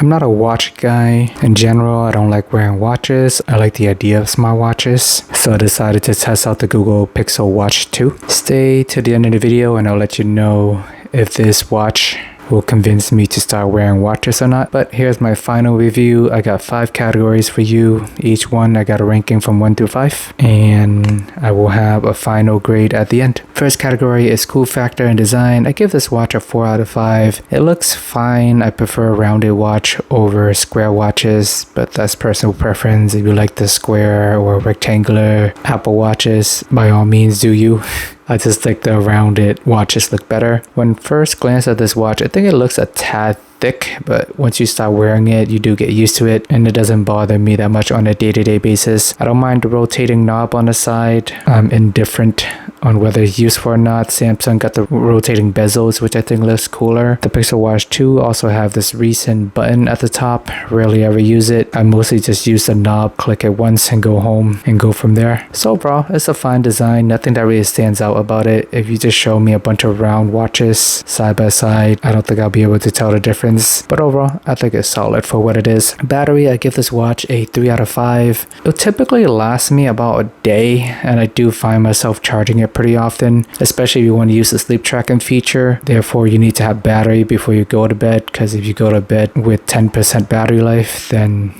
I'm not a watch guy. In general, I don't like wearing watches. I like the idea of smartwatches. So I decided to test out the Google Pixel Watch 2. Stay to the end of the video and I'll let you know if this watch will convince me to start wearing watches or not. But here's my final review. I got 5 categories for you. Each one I got a ranking from 1 to 5, and I will have a final grade at the end. First category is cool factor and design. I give this watch a 4 out of 5. It looks fine. I prefer a rounded watch over square watches, but that's personal preference. If you like the square or rectangular Apple watches, by all means do you. I just think the rounded watches look better. When first glance at this watch, I think it looks a tad thick, but once you start wearing it, you do get used to it, and it doesn't bother me that much on a day-to-day basis. I don't mind the rotating knob on the side. I'm indifferent on whether it's useful or not. Samsung got the rotating bezels, which I think looks cooler. The Pixel Watch 2 also have this recent button at the top. Rarely ever use it. I mostly just use the knob, click it once and go home and go from there. So overall, it's a fine design. Nothing that really stands out about it. If you just show me a bunch of round watches side by side, I don't think I'll be able to tell the difference. But overall, I think it's solid for what it is. Battery, I give this watch a 3 out of 5. It'll typically last me about a day, and I do find myself charging it pretty often, especially if you want to use the sleep tracking feature. Therefore, you need to have battery before you go to bed, because if you go to bed with 10% battery life, then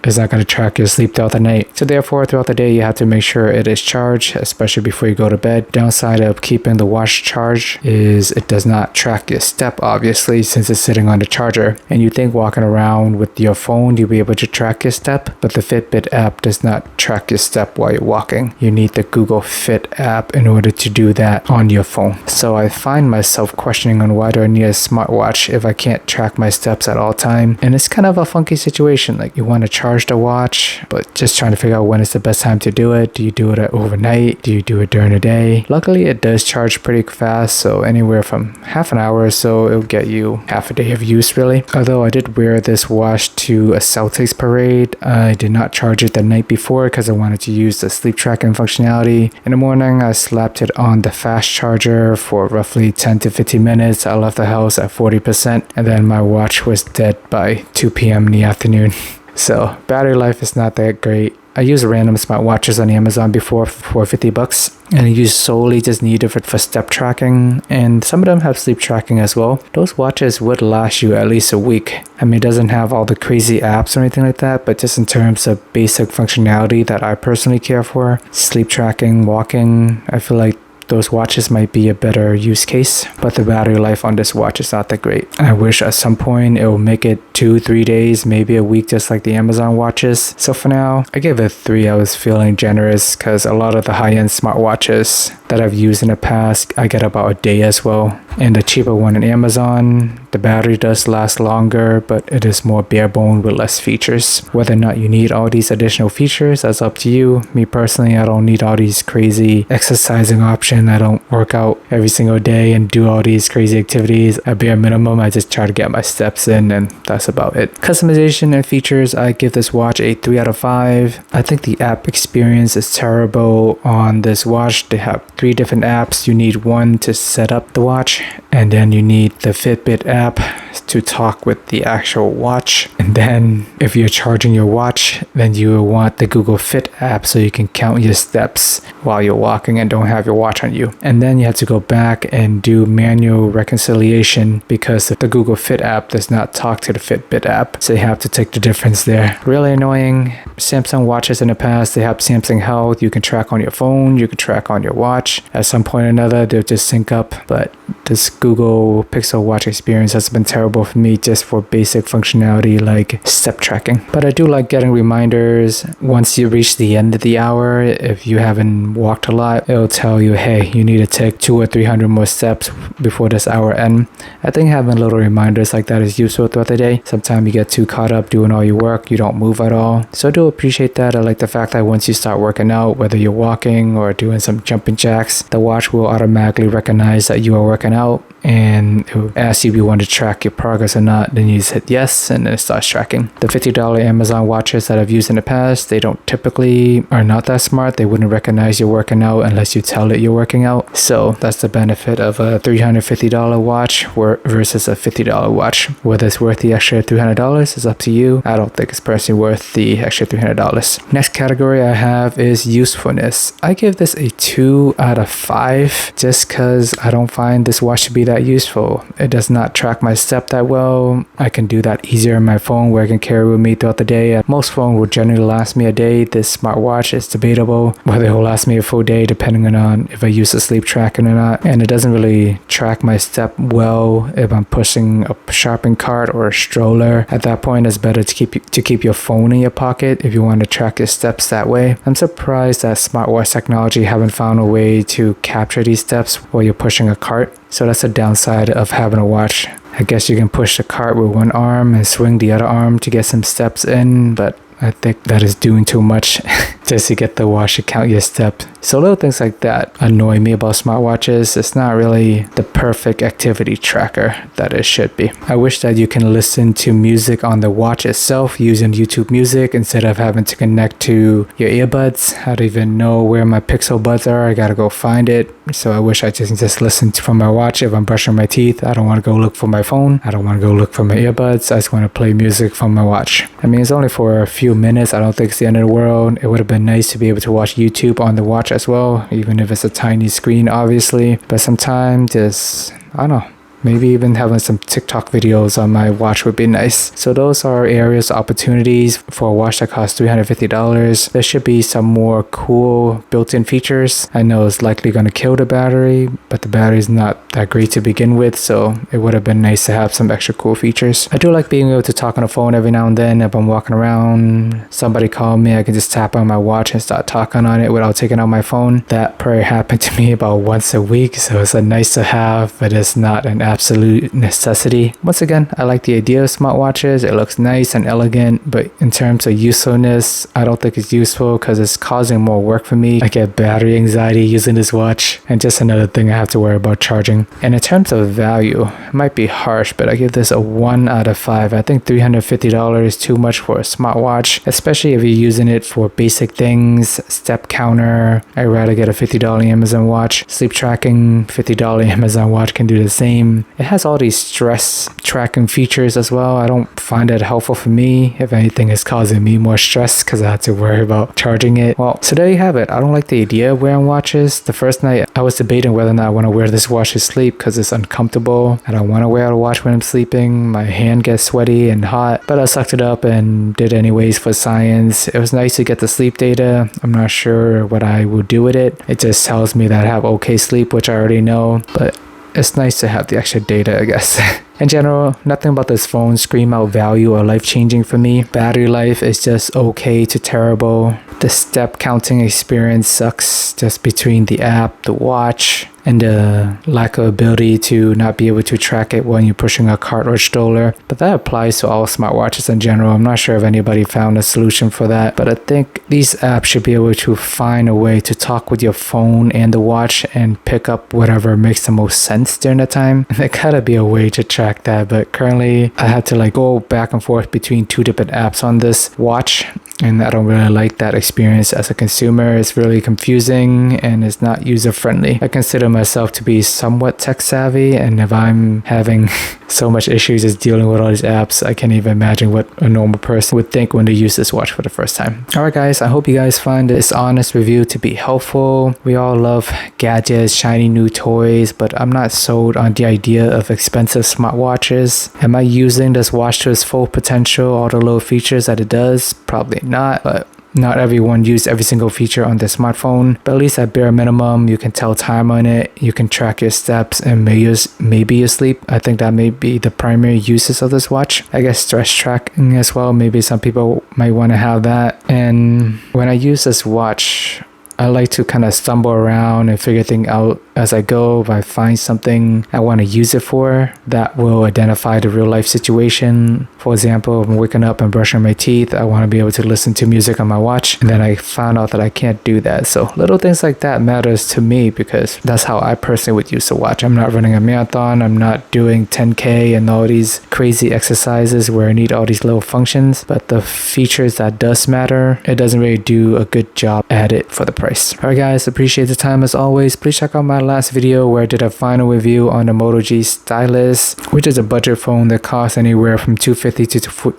it's not going to track your sleep throughout the night. So therefore, throughout the day, you have to make sure it is charged, especially before you go to bed. Downside of keeping the watch charged is it does not track your step, obviously, since it's sitting on the charger. And you think walking around with your phone, you'll be able to track your step, but the Fitbit app does not track your step while you're walking. You need the Google Fit app in order to do that on your phone. So I find myself questioning on why do I need a smartwatch if I can't track my steps at all time. And it's kind of a funky situation. Like, you want to charge the watch, but just trying to figure out when is the best time to do it. Do you do it at overnight? Do you do it during the day? Luckily, it does charge pretty fast, so anywhere from half an hour or so, it'll get you half a day of use, really. Although I did wear this watch to a Celtics parade, I did not charge it the night before because I wanted to use the sleep tracking functionality. In the morning, I slapped it on the fast charger for roughly 10 to 15 minutes. I left the house at 40%, and then my watch was dead by 2 p.m. in the afternoon. So battery life is not that great. I used random smartwatches on Amazon before for $50, and I used solely just need it for step tracking, and some of them have sleep tracking as well. Those watches would last you at least a week. I mean, it doesn't have all the crazy apps or anything like that, but just in terms of basic functionality that I personally care for, sleep tracking, walking, I feel like those watches might be a better use case, but the battery life on this watch is not that great. I wish at some point it will make it 2-3 days, maybe a week, just like the Amazon watches. So for now, I gave it a 3. I was feeling generous because a lot of the high-end smartwatches that I've used in the past, I get about a day as well. And the cheaper one in Amazon, the battery does last longer, but it is more bare bone with less features. Whether or not you need all these additional features, that's up to you. Me personally, I don't need all these crazy exercising options. I don't work out every single day and do all these crazy activities. At bare minimum, I just try to get my steps in, and that's about it. Customization and features, I give this watch a 3 out of 5. I think the app experience is terrible on this watch. They have 3 different apps. You need one to set up the watch, and then you need the Fitbit app to talk with the actual watch. And then if you're charging your watch, then you will want the Google Fit app so you can count your steps while you're walking and don't have your watch on you. And then you have to go back and do manual reconciliation because the Google Fit app does not talk to the Fitbit app. So you have to take the difference there. Really annoying. Samsung watches in the past, they have Samsung Health. You can track on your phone, you can track on your watch. At some point or another, they'll just sync up. But this Google Pixel Watch experience has been terrible for me just for basic functionality like step tracking. But I do like getting reminders once you reach the end of the hour. If you haven't walked a lot, it'll tell you, hey, you need to take 200 or 300 more steps before this hour end. I think having little reminders like that is useful throughout the day. Sometimes you get too caught up doing all your work, you don't move at all. So I do appreciate that. I like the fact that once you start working out, whether you're walking or doing some jumping jacks, the watch will automatically recognize that you are working out and it will ask you if you want to track your progress or not. Then you just hit yes, and then it starts tracking. The $50 Amazon watches that I've used in the past, they don't typically are not that smart. They wouldn't recognize you're working out unless you tell it you're working out. So that's the benefit of a $350 watch versus a $50 watch. Whether it's worth the extra $300 is up to you. I don't think it's personally worth the extra $300. Next category I have is usefulness. I give this a 2 out of 5 just because I don't find this watch to be that useful. It does not track my step that well. I can do that easier on my phone where I can carry with me throughout the day. Most phones will generally last me a day. This smartwatch is debatable whether it will last me a full day depending on if I use the sleep tracking or not. And it doesn't really track my step well if I'm pushing a shopping cart or a stroller. At that point, it's better to keep your phone in your pocket if you want to track your steps that way. I'm surprised that smartwatch technology haven't found a way to capture these steps while you're pushing a cart. So that's the downside of having a watch. I guess you can push the cart with one arm and swing the other arm to get some steps in, but I think that is doing too much just to get the watch to count your steps. So little things like that annoy me about smartwatches. It's not really the perfect activity tracker that it should be. I wish that you can listen to music on the watch itself using YouTube Music instead of having to connect to your earbuds. I don't even know where my Pixel buds are. I gotta go find it. So I wish I just listen from my watch if I'm brushing my teeth. I don't want to go look for my phone. I don't want to go look for my earbuds. I just want to play music from my watch. I mean, it's only for a few minutes. I don't think it's the end of the world. It would have been nice to be able to watch YouTube on the watch as well, even if it's a tiny screen, obviously. But sometimes just, I don't know, maybe even having some TikTok videos on my watch would be nice. So those are areas of opportunities for a watch that costs $350. There should be some more cool built-in features. I know it's likely going to kill the battery, but the battery is not that great to begin with, so it would have been nice to have some extra cool features. I do like being able to talk on the phone every now and then. If I'm walking around, somebody called me, I can just tap on my watch and start talking on it without taking out my phone. That probably happened to me about once a week, so it's a nice to have, but it's not an absolute necessity. Once again, I like the idea of smartwatches. It looks nice and elegant, but in terms of usefulness, I don't think it's useful because it's causing more work for me. I get battery anxiety using this watch, and just another thing I have to worry about charging. And in terms of value, it might be harsh, but I give this a 1 out of 5. I think $350 is too much for a smartwatch, especially if you're using it for basic things, step counter. I'd rather get a $50 Amazon watch. Sleep tracking, $50 Amazon watch can do the same. It has all these stress tracking features as well. I don't find that helpful for me. If anything, it's causing me more stress because I have to worry about charging it. Well, so there you have it. I don't like the idea of wearing watches. The first night, I was debating whether or not I want to wear this watch to sleep because it's uncomfortable. I don't want to wear a watch when I'm sleeping. My hand gets sweaty and hot, but I sucked it up and did anyways for science. It was nice to get the sleep data. I'm not sure what I will do with it. It just tells me that I have okay sleep, which I already know, but it's nice to have the extra data, I guess. In general, nothing about this phone scream out value or life-changing for me. Battery life is just okay to terrible. The step counting experience sucks just between the app, the watch, and the lack of ability to not be able to track it when you're pushing a cart or stroller. But that applies to all smartwatches in general. I'm not sure if anybody found a solution for that, but I think these apps should be able to find a way to talk with your phone and the watch and pick up whatever makes the most sense during the time. There gotta be a way to track that, but currently I had to go back and forth between 2 different apps on this watch, and I don't really like that experience as a consumer. It's really confusing and it's not user friendly. I consider myself to be somewhat tech savvy, and if I'm having so much issues just dealing with all these apps, I can't even imagine what a normal person would think when they use this watch for the first time. Alright guys, I hope you guys find this honest review to be helpful. We all love gadgets, shiny new toys, but I'm not sold on the idea of expensive smartwatches. Am I using this watch to its full potential, all the little features that it does? Probably not, but not everyone uses every single feature on their smartphone, but at least at bare minimum, you can tell time on it, you can track your steps, and maybe your sleep. I think that may be the primary uses of this watch. I guess stress tracking as well. Maybe some people might want to have that. And when I use this watch, I like to kind of stumble around and figure things out as I go. If I find something I want to use it for that will identify the real life situation. For example, if I'm waking up and brushing my teeth, I want to be able to listen to music on my watch, and then I found out that I can't do that. So little things like that matters to me because that's how I personally would use the watch. I'm not running a marathon, I'm not doing 10K and all these crazy exercises where I need all these little functions, but the features that does matter, it doesn't really do a good job at it for the price. Alright guys, appreciate the time as always. Please check out my last video where I did a final review on the Moto G Stylus, which is a budget phone that costs anywhere from $250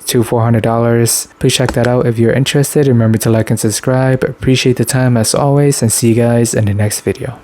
to $400. Please check that out if you're interested. Remember to like and subscribe. Appreciate the time as always, and see you guys in the next video.